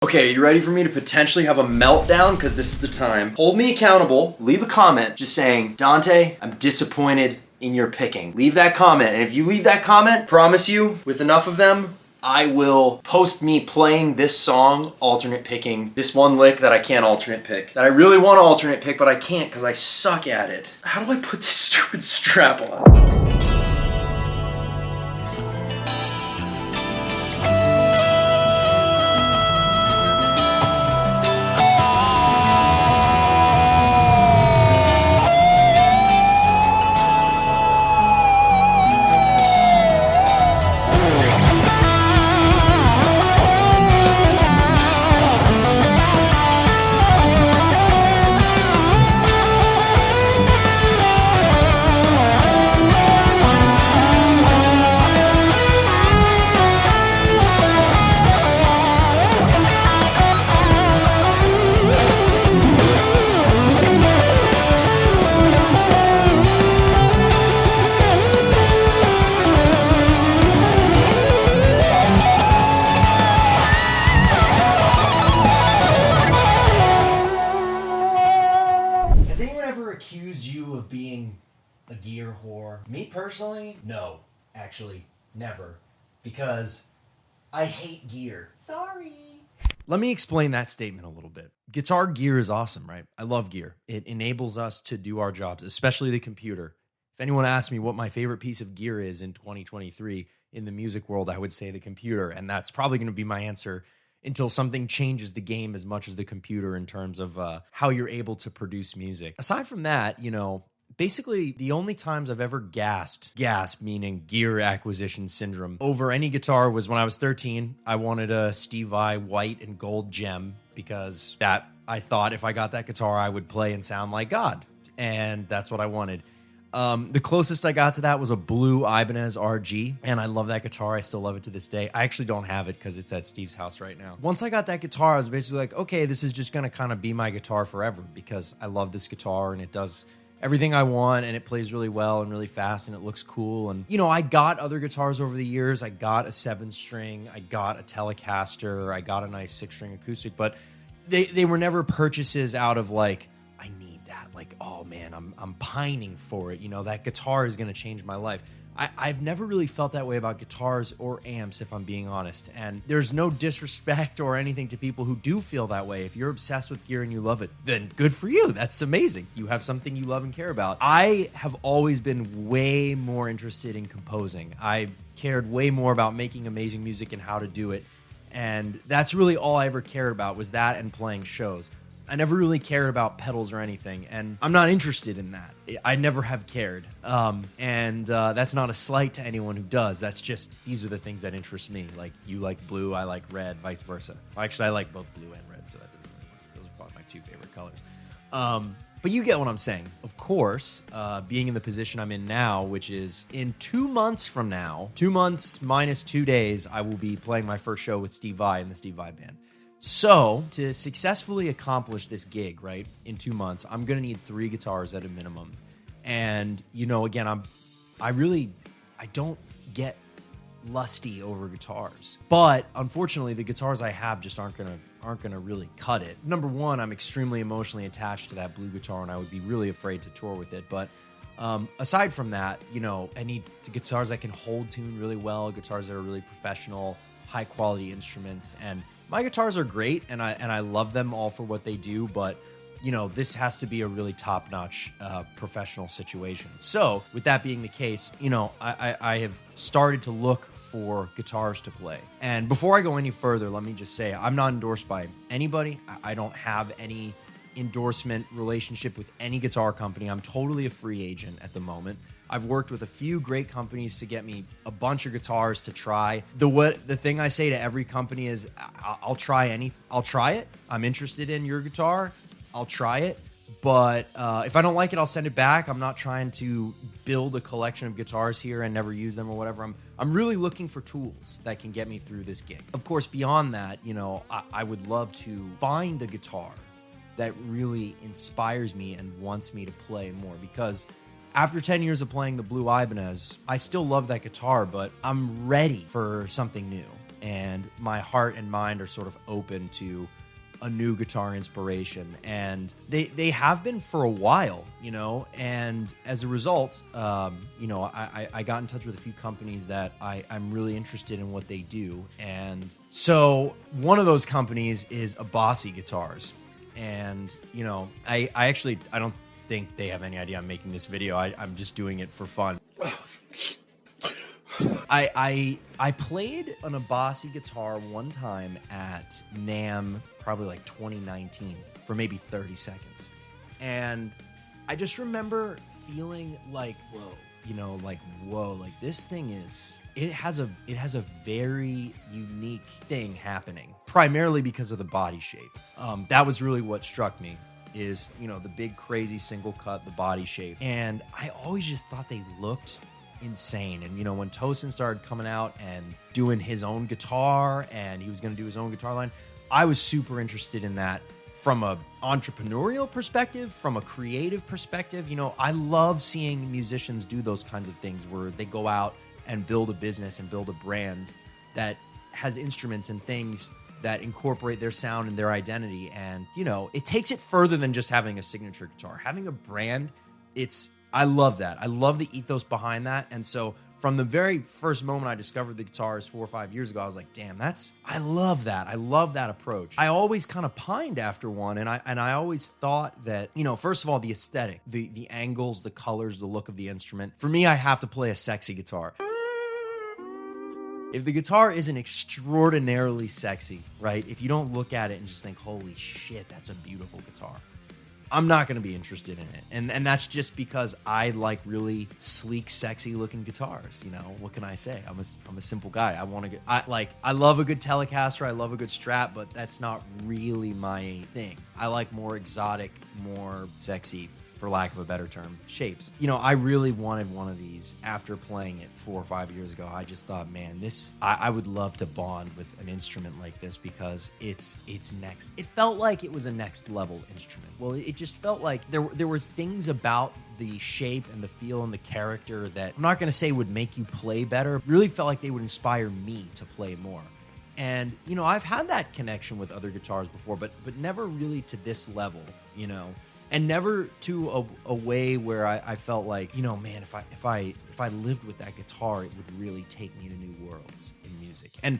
Okay, you ready for me to potentially have a meltdown? Because this is the time. Hold me accountable. Leave a comment just saying, Dante, I'm disappointed in your picking. Leave that comment. And if you leave that comment, promise you, with enough of them, I will post me playing this song, alternate picking this one lick that I can't alternate pick. That I really want to alternate pick, but I can't because I suck at it. How do I put this stupid strap on? Accused you of being a gear whore? Me personally, no, actually, never, because I hate gear. Sorry. Let me explain that statement a little bit. Guitar gear is awesome, right? I love gear. It enables us to do our jobs, especially the computer. If anyone asks me what my favorite piece of gear is in 2023 in the music world, I would say the computer, and that's probably going to be my answer until something changes the game as much as the computer in terms of how you're able to produce music. Aside from that, you know, basically the only times I've ever gasp meaning gear acquisition syndrome, over any guitar was when I was 13. I wanted a Steve Vai white and gold gem because that I thought if I got that guitar, I would play and sound like God. And that's what I wanted. The closest I got to that was a blue Ibanez RG, and I love that guitar. I still love it to this day. I actually don't have it because it's at Steve's house right now. Once I got that guitar, I was basically like, okay, this is just going to kind of be my guitar forever because I love this guitar and it does everything I want and it plays really well and really fast and it looks cool. And, you know, I got other guitars over the years. I got a 7-string, I got a Telecaster, I got a nice 6-string acoustic, but they were never purchases out of like, I need that, like, oh man, I'm pining for it, you know, that guitar is going to change my life. I've never really felt that way about guitars or amps, if I'm being honest, and there's no disrespect or anything to people who do feel that way. If you're obsessed with gear and you love it, then good for you. That's amazing. You have something you love and care about. I have always been way more interested in composing. I cared way more about making amazing music and how to do it, and that's really all I ever cared about, was that and playing shows. I never really cared about pedals or anything, and I'm not interested in that. I never have cared. That's not a slight to anyone who does. That's just, these are the things that interest me. Like, you like blue, I like red, vice versa. Actually, I like both blue and red, so that doesn't really work. Those are probably my two favorite colors. But you get what I'm saying. Of course, being in the position I'm in now, which is in 2 months from now, 2 months minus 2 days, I will be playing my first show with Steve Vai in the Steve Vai Band. So, to successfully accomplish this gig, right, in 2 months, I'm going to need 3 guitars at a minimum. And, you know, again, I don't get lusty over guitars. But, unfortunately, the guitars I have just aren't gonna really cut it. Number one, I'm extremely emotionally attached to that blue guitar, and I would be really afraid to tour with it. But aside from that, you know, I need guitars that can hold tune really well, guitars that are really professional, high-quality instruments, and my guitars are great, and I love them all for what they do, but, you know, this has to be a really top-notch professional situation. So, with that being the case, you know, I have started to look for guitars to play. And before I go any further, let me just say, I'm not endorsed by anybody. I don't have any endorsement relationship with any guitar company. I'm totally a free agent at the moment. I've worked with a few great companies to get me a bunch of guitars to try. The thing I say to every company is, I'll try it. I'm interested in your guitar. I'll try it. But if I don't like it, I'll send it back. I'm not trying to build a collection of guitars here and never use them or whatever. I'm really looking for tools that can get me through this gig. Of course, beyond that, you know, I would love to find a guitar that really inspires me and wants me to play more, because after 10 years of playing the blue Ibanez, I still love that guitar, but I'm ready for something new. and my heart and mind are sort of open to a new guitar inspiration, and they have been for a while, you know, and as a result, you know, I got in touch with a few companies that I'm really interested in what they do, and so one of those companies is Abasi Guitars, and, you know, I don't think they have any idea I'm making this video. I'm just doing it for fun. I played an Abasi guitar one time at NAMM, probably like 2019, for maybe 30 seconds. And I just remember feeling like, whoa, you know, like, whoa, like this thing it has a very unique thing happening, primarily because of the body shape. That was really what struck me, is, you know, the big crazy single cut, the body shape. And I always just thought they looked insane. And, you know, when Tosin started coming out and doing his own guitar, and he was going to do his own guitar line, I was super interested in that from a entrepreneurial perspective, from a creative perspective. You know, I love seeing musicians do those kinds of things where they go out and build a business and build a brand that has instruments and things that incorporate their sound and their identity. And, you know, it takes it further than just having a signature guitar. Having a brand, I love that. I love the ethos behind that. And so from the very first moment I discovered the guitars 4 or 5 years ago, I was like, damn, I love that. I love that approach. I always kind of pined after one, and I always thought that, you know, first of all, the aesthetic, the angles, the colors, the look of the instrument. For me, I have to play a sexy guitar. If the guitar isn't extraordinarily sexy, right? If you don't look at it and just think, holy shit, that's a beautiful guitar, I'm not going to be interested in it. And that's just because I like really sleek, sexy looking guitars. You know, what can I say? I'm a simple guy. I love a good Telecaster. I love a good Strat, but that's not really my thing. I like more exotic, more sexy, for lack of a better term, shapes. You know, I really wanted one of these after playing it 4 or 5 years ago. I just thought, man, I would love to bond with an instrument like this, because it's next. It felt like it was a next level instrument. Well, it just felt like there were things about the shape and the feel and the character that I'm not going to say would make you play better. It really felt like they would inspire me to play more. And, you know, I've had that connection with other guitars before, but never really to this level, you know. And never to a way where I felt like, you know, man, if I lived with that guitar, it would really take me to new worlds in music. And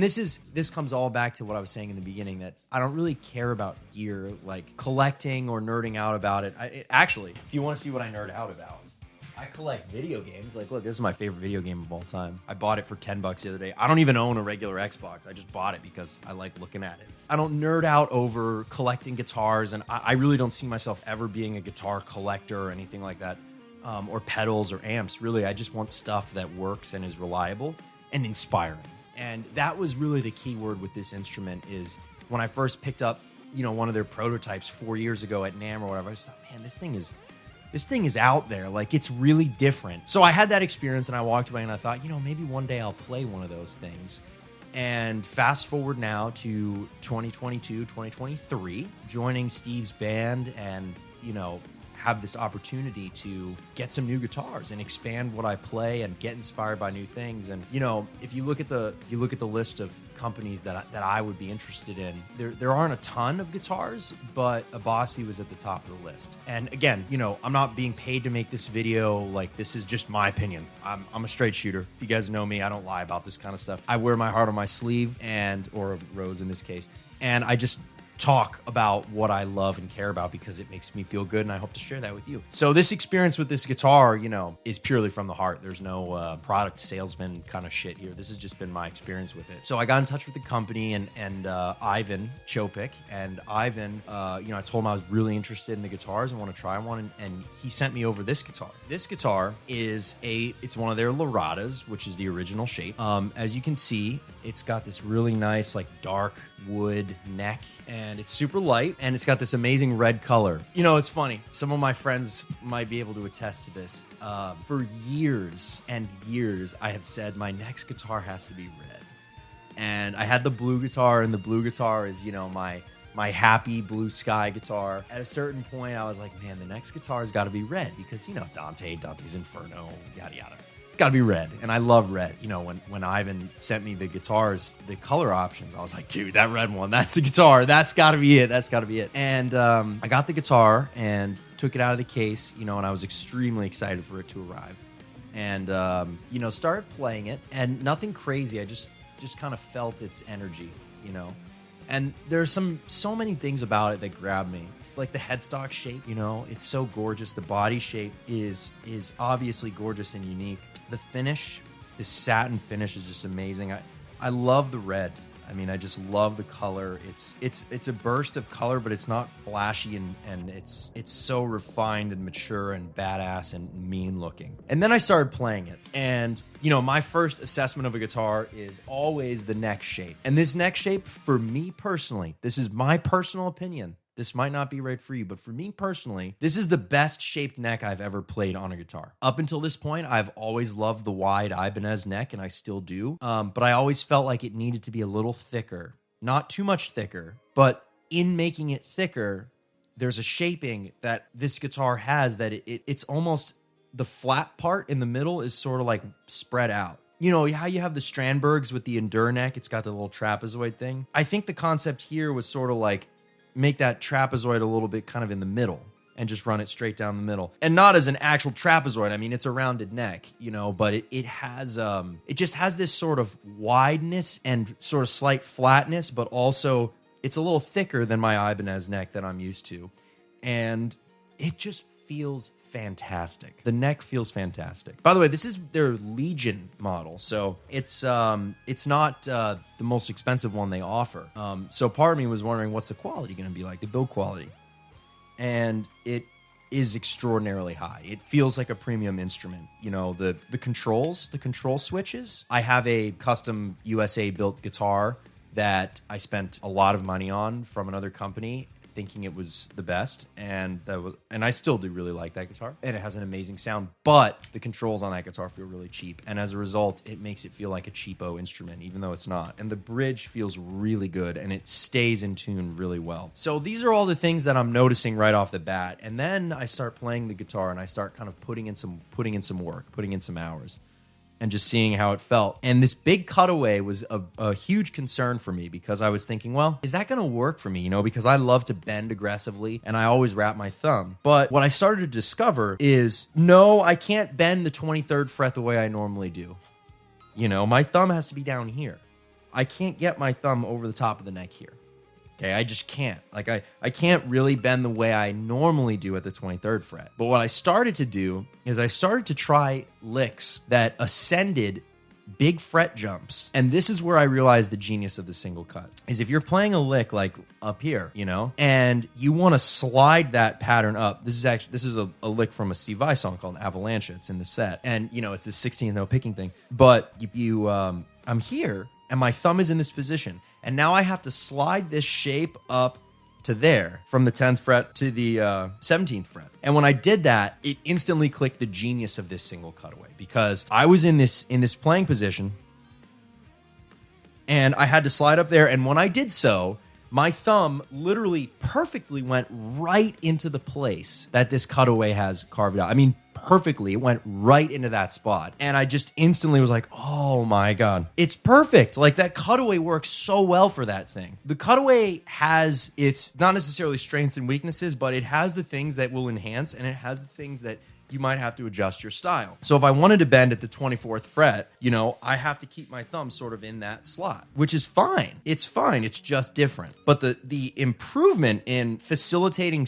this comes all back to what I was saying in the beginning, that I don't really care about gear, like collecting or nerding out about it. Actually, if you want to see what I nerd out about, I collect video games. Like, look, this is my favorite video game of all time. I bought it for $10 the other day. I don't even own a regular Xbox. I just bought it because I like looking at it. I don't nerd out over collecting guitars, and I really don't see myself ever being a guitar collector or anything like that, or pedals or amps. Really, I just want stuff that works and is reliable and inspiring. And that was really the key word with this instrument. Is when I first picked up, you know, one of their prototypes 4 years ago at NAMM or whatever, I just thought, man, this thing is out there. Like, it's really different. So I had that experience, and I walked away and I thought, you know, maybe one day I'll play one of those things. And fast forward now to 2022, 2023, joining Steve's band, and, you know, have this opportunity to get some new guitars and expand what I play and get inspired by new things. And, you know, if you look at the list of companies that I would be interested in, there aren't a ton of guitars, but Abasi was at the top of the list. And again, you know, I'm not being paid to make this video. Like, this is just my opinion. I'm a straight shooter. If you guys know me, I don't lie about this kind of stuff. I wear my heart on my sleeve, or a rose in this case, and I just talk about what I love and care about because it makes me feel good, and I hope to share that with you. So this experience with this guitar, you know, is purely from the heart. There's no product salesman kind of shit here. This has just been my experience with it. So I got in touch with the company and Ivan Chopik, and Ivan, you know, I told him I was really interested in the guitars and want to try one, and he sent me over this guitar. This guitar it's one of their Laradas, which is the original shape. As you can see, it's got this really nice, like, dark wood neck, and it's super light, and it's got this amazing red color. You know, it's funny. Some of my friends might be able to attest to this. For years and years, I have said my next guitar has to be red. And I had the blue guitar, and the blue guitar is, you know, my happy blue sky guitar. At a certain point, I was like, man, the next guitar's got to be red because, you know, Dante's Inferno, yada, yada. it's got to be red. And I love red. You know, when Ivan sent me the guitars, the color options, I was like, dude, that red one, that's the guitar. That's got to be it. That's got to be it. And I got the guitar and took it out of the case, you know, and I was extremely excited for it to arrive. And, you know, started playing it, and nothing crazy. I just kind of felt its energy, you know. And there's so many things about it that grab me. Like the headstock shape, you know, it's so gorgeous. The body shape is obviously gorgeous and unique. The finish, the satin finish is just amazing. I love the red. I mean, I just love the color. It's a burst of color, but it's not flashy, and it's so refined and mature and badass and mean looking. And then I started playing it, and you know, my first assessment of a guitar is always the neck shape. And this neck shape, for me personally, this is my personal opinion. This might not be right for you, but for me personally, this is the best shaped neck I've ever played on a guitar. Up until this point, I've always loved the wide Ibanez neck, and I still do. But I always felt like it needed to be a little thicker. Not too much thicker, but in making it thicker, there's a shaping that this guitar has that it's almost, the flat part in the middle is sort of like spread out. You know how you have the Strandbergs with the Endure neck? It's got the little trapezoid thing. I think the concept here was sort of like, make that trapezoid a little bit kind of in the middle and just run it straight down the middle. And not as an actual trapezoid. I mean, it's a rounded neck, you know, but it has, it just has this sort of wideness and sort of slight flatness, but also it's a little thicker than my Ibanez neck that I'm used to. And it just feels fantastic. The neck feels fantastic. By the way, this is their Legion model, so it's not the most expensive one they offer. So part of me was wondering, what's the quality going to be like, the build quality? And it is extraordinarily high. It feels like a premium instrument. You know, the control switches. I have a custom USA built guitar that I spent a lot of money on from another company, thinking it was the best, and I still do really like that guitar, and it has an amazing sound, but the controls on that guitar feel really cheap, and as a result, it makes it feel like a cheapo instrument, even though it's not. And the bridge feels really good, and it stays in tune really well. So these are all the things that I'm noticing right off the bat, and then I start playing the guitar, and I start kind of putting in some work, putting in some hours, and just seeing how it felt. And this big cutaway was a huge concern for me, because I was thinking, well, is that going to work for me? You know, because I love to bend aggressively and I always wrap my thumb. But what I started to discover is, no, I can't bend the 23rd fret the way I normally do. You know, my thumb has to be down here. I can't get my thumb over the top of the neck here. Okay, I just can't. Like, I can't really bend the way I normally do at the 23rd fret. But what I started to do is I started to try licks that ascended big fret jumps. And this is where I realized the genius of the single cut. Is if you're playing a lick like up here, you know, and you want to slide that pattern up. This is a lick from a Steve Vai song called Avalanche. It's in the set. And, you know, it's this 16th note picking thing. But I'm here, and my thumb is in this position. And now I have to slide this shape up to there, from the 10th fret to the 17th fret. And when I did that, it instantly clicked the genius of this single cutaway, because I was in this playing position, and I had to slide up there. And when I did so, my thumb literally perfectly went right into the place that this cutaway has carved out. I mean, perfectly. It went right into that spot. And I just instantly was like, oh my God, it's perfect. Like, that cutaway works so well for that thing. The cutaway has its not necessarily strengths and weaknesses, but it has the things that will enhance, and it has the things that you might have to adjust your style. So if I wanted to bend at the 24th fret, you know, I have to keep my thumb sort of in that slot, which is fine. It's fine. It's just different. But the improvement in facilitating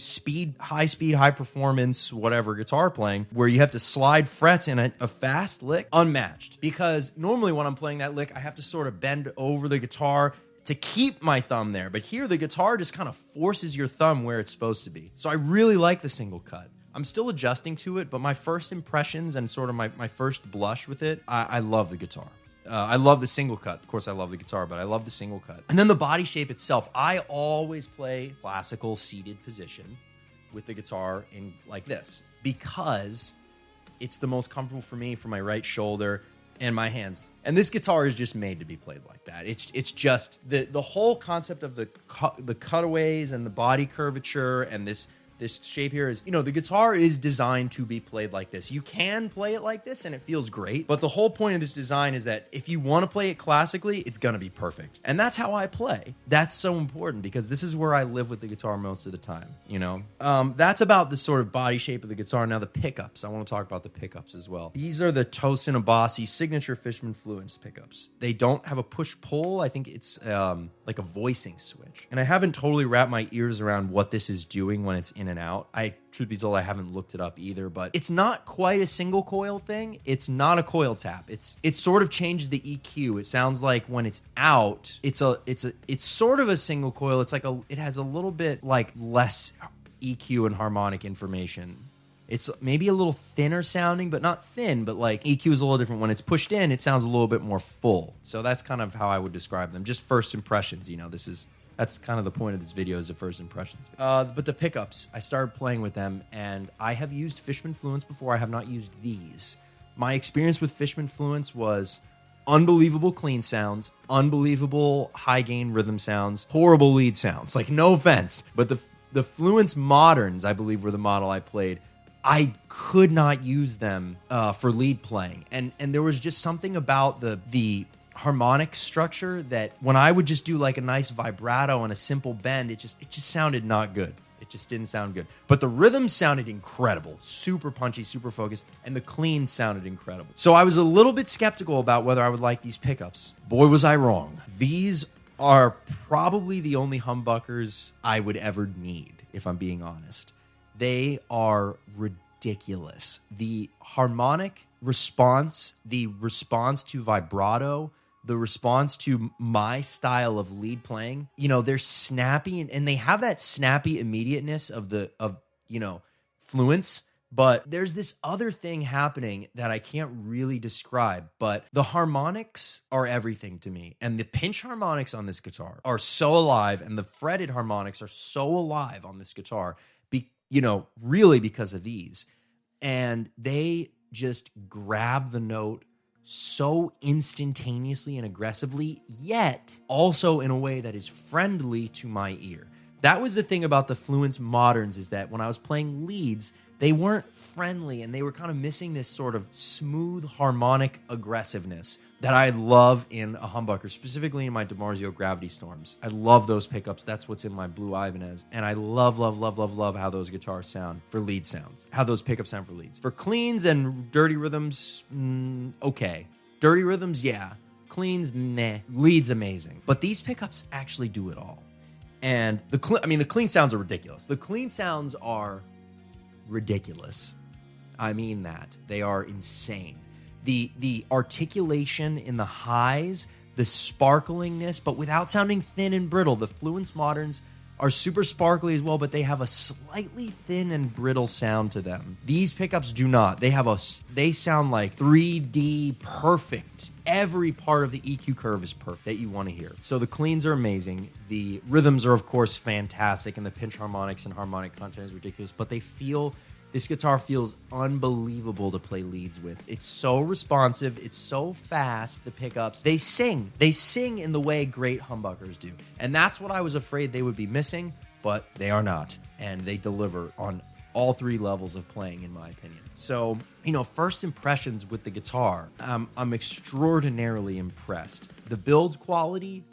high speed, high performance, whatever guitar playing, where you have to slide frets in a fast lick, unmatched. Because normally when I'm playing that lick, I have to sort of bend over the guitar to keep my thumb there. But here, the guitar just kind of forces your thumb where it's supposed to be. So I really like the single cut. I'm still adjusting to it, but my first impressions and sort of my first blush with it, I love the guitar. I love the single cut. Of course, I love the guitar, but I love the single cut. And then the body shape itself. I always play classical seated position with the guitar in like this, because it's the most comfortable for me, for my right shoulder and my hands. And this guitar is just made to be played like that. It's just the whole concept of the cutaways and the body curvature and this This shape here is, the guitar is designed to be played like this. You can play it like this and it feels great, but the whole point of this design is that if you want to play it classically, it's going to be perfect. And that's how I play. That's so important because this is where I live with the guitar most of the time, That's about the sort of body shape of the guitar. Now the pickups. I want to talk about the pickups as well. These are the Tosin Abasi signature Fishman Fluence pickups. They don't have a push-pull. I think it's like a voicing switch. And I haven't totally wrapped my ears around what this is doing when it's in and out. Truth be told, I haven't looked it up either, but it's not quite a single coil thing. It's not a coil tap. It sort of changes the EQ. It sounds like when it's out, it's sort of a single coil. It's like it has a little bit like less EQ and harmonic information. It's maybe a little thinner sounding, but not thin, but like EQ is a little different. When it's pushed in, it sounds a little bit more full. So that's kind of how I would describe them. Just first impressions, that's kind of the point of this video, is the first impressions. But the pickups, I started playing with them, and I have used Fishman Fluence before. I have not used these. My experience with Fishman Fluence was unbelievable clean sounds, unbelievable high gain rhythm sounds, horrible lead sounds. Like, no offense, but the Fluence Moderns, I believe, were the model I played. I could not use them for lead playing, and there was just something about the harmonic structure that when I would just do like a nice vibrato and a simple bend, it just sounded not good. It just didn't sound good. But the rhythm sounded incredible, super punchy, super focused, and the clean sounded incredible. So I was a little bit skeptical about whether I would like these pickups. Boy, was I wrong. These are probably the only humbuckers I would ever need, if I'm being honest. They are ridiculous. The harmonic response, the response to vibrato, the response to my style of lead playing, they're snappy and they have that snappy immediateness of Fluence, but there's this other thing happening that I can't really describe, but the harmonics are everything to me. And the pinch harmonics on this guitar are so alive, and the fretted harmonics are so alive on this guitar, really because of these. And they just grab the note so instantaneously and aggressively, yet also in a way that is friendly to my ear. That was the thing about the Fluence Moderns, is that when I was playing leads, they weren't friendly and they were kind of missing this sort of smooth harmonic aggressiveness that I love in a humbucker, specifically in my DiMarzio Gravity Storms. I love those pickups. That's what's in my Blue Ibanez. And I love, love, love, love, love how those guitars sound for lead sounds, how those pickups sound for leads. For cleans and dirty rhythms, okay. Dirty rhythms, yeah. Cleans, meh. Leads, amazing. But these pickups actually do it all. And the clean sounds are ridiculous. The clean sounds are ridiculous. I mean that. They are insane. The articulation in the highs, the sparklingness, but without sounding thin and brittle. The Fluence Moderns are super sparkly as well, but they have a slightly thin and brittle sound to them. These pickups do not. They sound like 3D perfect. Every part of the EQ curve is perfect that you want to hear. So the cleans are amazing. The rhythms are, of course, fantastic, and the pinch harmonics and harmonic content is ridiculous, but this guitar feels unbelievable to play leads with. It's so responsive. It's so fast, the pickups. They sing. They sing in the way great humbuckers do. And that's what I was afraid they would be missing, but they are not. And they deliver on all three levels of playing, in my opinion. So, first impressions with the guitar, I'm extraordinarily impressed. The build quality,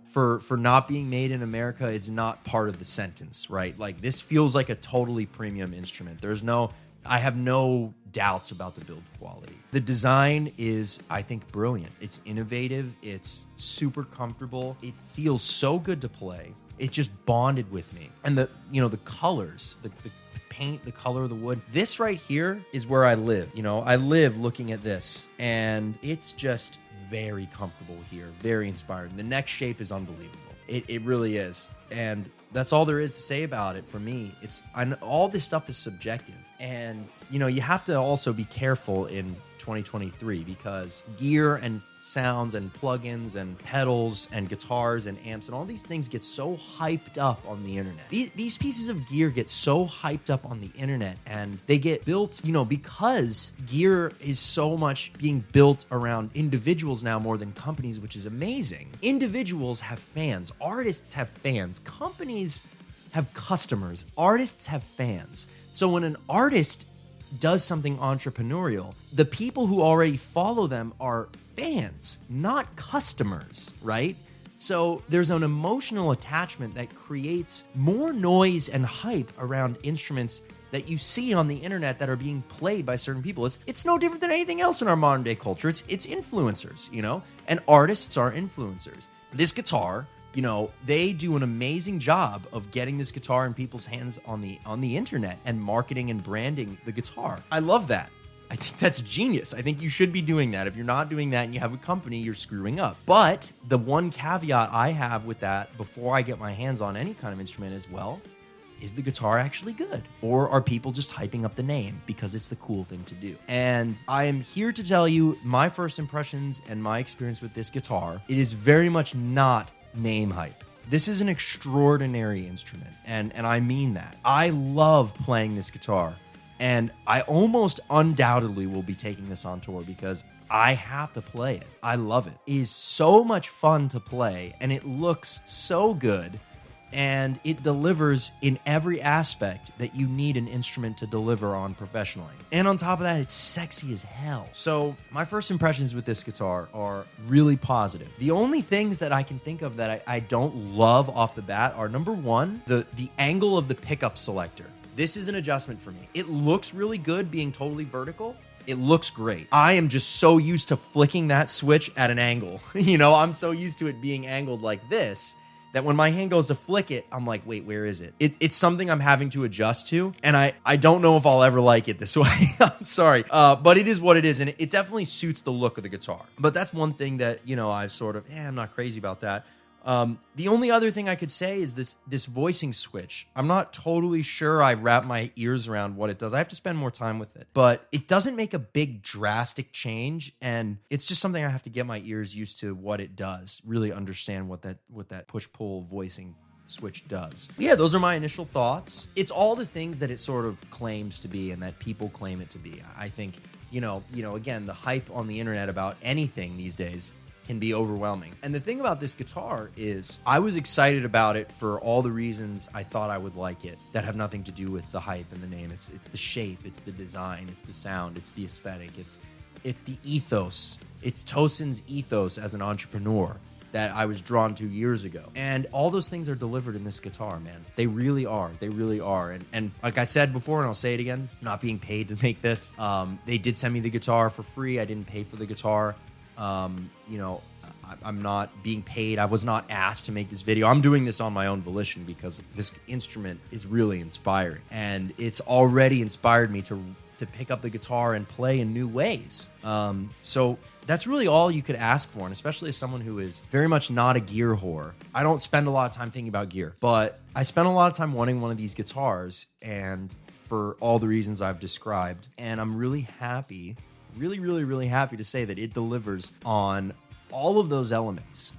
for not being made in America is not part of the sentence, right? Like, this feels like a totally premium instrument. I have no doubts about the build quality. The design is, I think, brilliant. It's innovative. It's super comfortable. It feels so good to play. It just bonded with me. And the colors, the paint, the color of the wood. This right here is where I live. I live looking at this, and it's just very comfortable here, very inspiring. The neck shape is unbelievable. It really is. And that's all there is to say about it for me. All this stuff is subjective. And, you have to also be careful in 2023 because gear and sounds and plugins and pedals and guitars and amps and all these things get so hyped up on the internet. These pieces of gear get so hyped up on the internet, and they get built, because gear is so much being built around individuals now more than companies, which is amazing. Individuals have fans, artists have fans, companies have customers. Artists have fans. So when an artist does something entrepreneurial, the people who already follow them are fans, not customers, right? So there's an emotional attachment that creates more noise and hype around instruments that you see on the internet that are being played by certain people. It's no different than anything else in our modern day culture. It's influencers, you know, and artists are influencers. This guitar, you know, they do an amazing job of getting this guitar in people's hands on the internet and marketing and branding the guitar. I love that. I think that's genius. I think you should be doing that. If you're not doing that and you have a company, you're screwing up. But the one caveat I have with that before I get my hands on any kind of instrument as well, is the guitar actually good? Or are people just hyping up the name because it's the cool thing to do? And I am here to tell you my first impressions and my experience with this guitar. It is very much not name hype. This is an extraordinary instrument, and I mean that. I love playing this guitar. And I almost undoubtedly will be taking this on tour because I have to play it. I love it. It is so much fun to play, and it looks so good, and it delivers in every aspect that you need an instrument to deliver on professionally. And on top of that, it's sexy as hell. So my first impressions with this guitar are really positive. The only things that I can think of that I don't love off the bat are, number one, the angle of the pickup selector. This is an adjustment for me. It looks really good being totally vertical. It looks great. I am just so used to flicking that switch at an angle. You know, I'm so used to it being angled like this that when my hand goes to flick it, I'm like, wait, where is it? It's something I'm having to adjust to, and I don't know if I'll ever like it this way. I'm sorry. But it is what it is, and it definitely suits the look of the guitar. But that's one thing that, you know, I've sort of, I'm not crazy about that. The only other thing I could say is this voicing switch. I'm not totally sure I wrap my ears around what it does. I have to spend more time with it. But it doesn't make a big drastic change, and it's just something I have to get my ears used to what it does. Really understand what that push-pull voicing switch does. Yeah, those are my initial thoughts. It's all the things that it sort of claims to be and that people claim it to be. I think, you know, again, the hype on the internet about anything these days can be overwhelming. And the thing about this guitar is I was excited about it for all the reasons I thought I would like it that have nothing to do with the hype and the name. It's the shape, it's the design, it's the sound, it's the aesthetic, it's the ethos. It's Tosin's ethos as an entrepreneur that I was drawn to years ago. And all those things are delivered in this guitar, man. They really are. They really are. And like I said before, and I'll say it again, I'm not being paid to make this. They did send me the guitar for free. I didn't pay for the guitar. You know, I'm not being paid. I was not asked to make this video. I'm doing this on my own volition because this instrument is really inspiring, and it's already inspired me to pick up the guitar and play in new ways. So that's really all you could ask for, and especially as someone who is very much not a gear whore. I don't spend a lot of time thinking about gear, but I spent a lot of time wanting one of these guitars, and for all the reasons I've described, and I'm really happy, really happy to say that it delivers on all of those elements.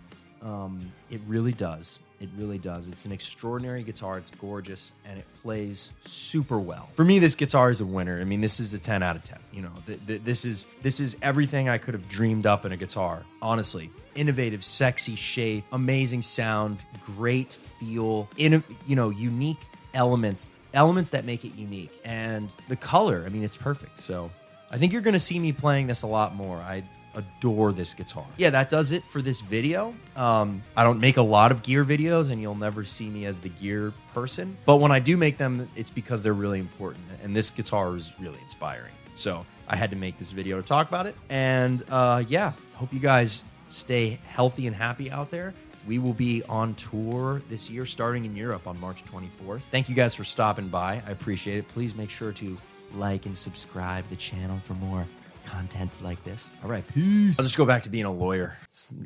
It really does. It really does. It's an extraordinary guitar. It's gorgeous, and it plays super well. For me, this guitar is a winner. I mean, this is a 10 out of 10. You know, this is everything I could have dreamed up in a guitar. Honestly, innovative, sexy shape, amazing sound, great feel, unique elements that make it unique, and the color. I mean, it's perfect. So I think you're going to see me playing this a lot more. I adore this guitar. Yeah, that does it for this video. I don't make a lot of gear videos, and you'll never see me as the gear person. But when I do make them, it's because they're really important, and this guitar is really inspiring. So I had to make this video to talk about it. And yeah, hope you guys stay healthy and happy out there. We will be on tour this year, starting in Europe on March 24th. Thank you guys for stopping by. I appreciate it. Please make sure to like and subscribe to the channel for more content like this. All right, peace. I'll just go back to being a lawyer.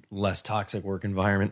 Less toxic work environment.